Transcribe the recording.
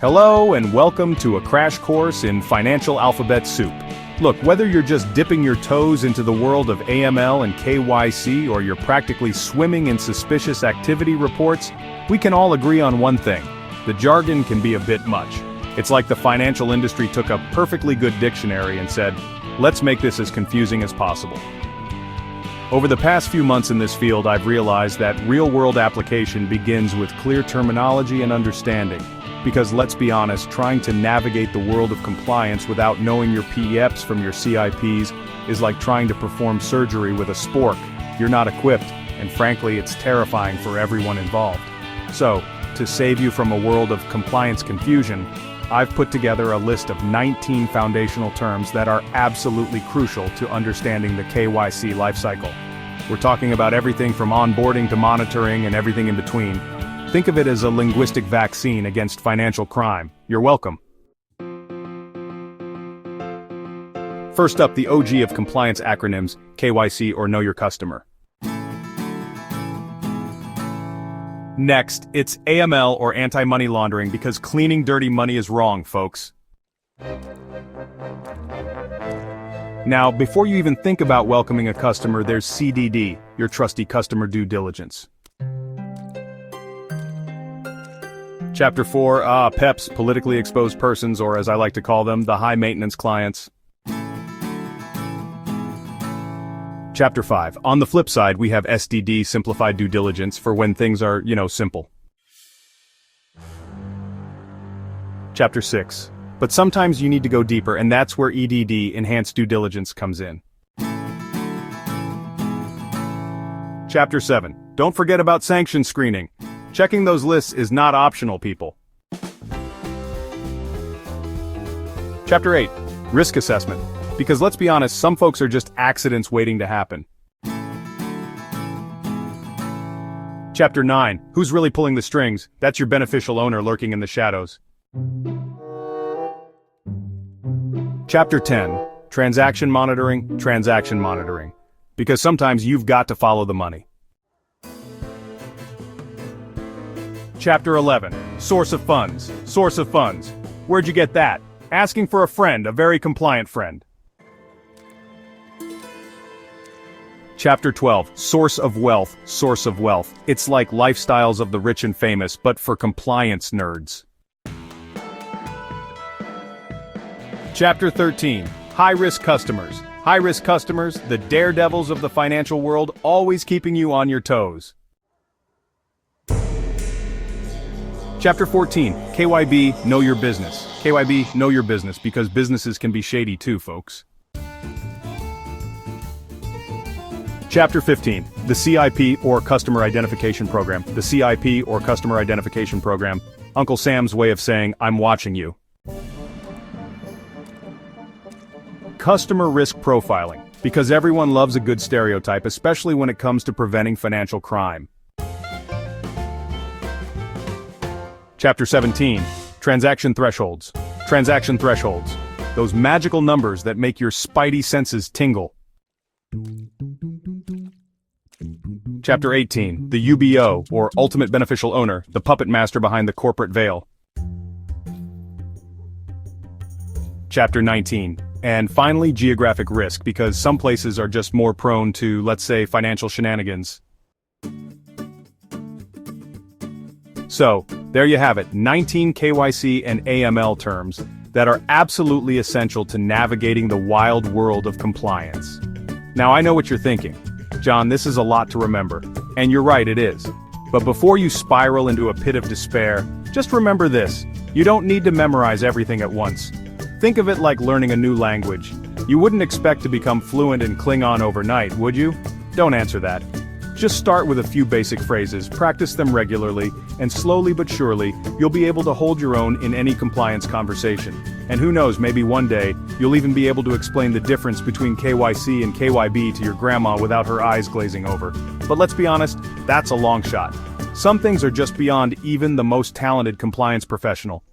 Hello and welcome to a crash course in financial alphabet soup. Look, whether you're just dipping your toes into the world of AML and KYC or you're practically swimming in suspicious activity reports, we can all agree on one thing: the jargon can be a bit much. It's like the financial industry took a perfectly good dictionary and said, let's make this as confusing as possible. Over the past few months in this field, I've realized that real-world application begins with clear terminology and understanding. Because let's be honest, trying to navigate the world of compliance without knowing your PEPs from your CIPs is like trying to perform surgery with a spork. You're not equipped, and frankly, it's terrifying for everyone involved. So, to save you from a world of compliance confusion, I've put together a list of 19 foundational terms that are absolutely crucial to understanding the KYC lifecycle. We're talking about everything from onboarding to monitoring and everything in between. Think of it as a linguistic vaccine against financial crime. You're welcome. First up, the OG of compliance acronyms, KYC or Know Your Customer. Next, it's AML or anti-money laundering, because cleaning dirty money is wrong, folks. Now, before you even think about welcoming a customer, there's CDD, your trusty customer due diligence. Chapter 4, PEPs, politically exposed persons, or as I like to call them, the high-maintenance clients. Chapter 5, on the flip side, we have SDD, Simplified Due Diligence, for when things are, simple. Chapter 6, but sometimes you need to go deeper, and that's where EDD, Enhanced Due Diligence, comes in. Chapter 7, don't forget about Sanctions Screening. Checking those lists is not optional, people. Chapter 8, Risk Assessment. Because let's be honest, some folks are just accidents waiting to happen. Chapter 9, Who's really pulling the strings? That's your beneficial owner lurking in the shadows. Chapter 10, Transaction Monitoring, Transaction Monitoring. Because sometimes you've got to follow the money. Chapter 11, Source of Funds. Source of funds. Where'd you get that? Asking for a friend, a very compliant friend. Chapter 12, Source of Wealth. Source of wealth. It's like lifestyles of the rich and famous, but for compliance nerds. Chapter 13, High-risk customers. High-risk customers, the daredevils of the financial world, always keeping you on your toes. Chapter 14, KYB, Know Your Business. KYB, Know Your Business, because businesses can be shady too, folks. Chapter 15, the CIP or Customer Identification Program. The CIP or Customer Identification Program, Uncle Sam's way of saying, I'm watching you. Customer risk profiling, because everyone loves a good stereotype, especially when it comes to preventing financial crime. Chapter 17, Transaction Thresholds. Transaction thresholds. Those magical numbers that make your spidey senses tingle. Chapter 18, the UBO, or Ultimate Beneficial Owner, the puppet master behind the corporate veil. Chapter 19, and finally Geographic Risk, because some places are just more prone to, let's say, financial shenanigans. So, there you have it, 19 KYC and AML terms that are absolutely essential to navigating the wild world of compliance. Now I know what you're thinking. John, this is a lot to remember. And you're right, it is. But before you spiral into a pit of despair, just remember this: you don't need to memorize everything at once. Think of it like learning a new language. You wouldn't expect to become fluent in Klingon overnight, would you? Don't answer that. Just start with a few basic phrases, practice them regularly, and slowly but surely, you'll be able to hold your own in any compliance conversation. And who knows, maybe one day, you'll even be able to explain the difference between KYC and KYB to your grandma without her eyes glazing over. But let's be honest, that's a long shot. Some things are just beyond even the most talented compliance professional.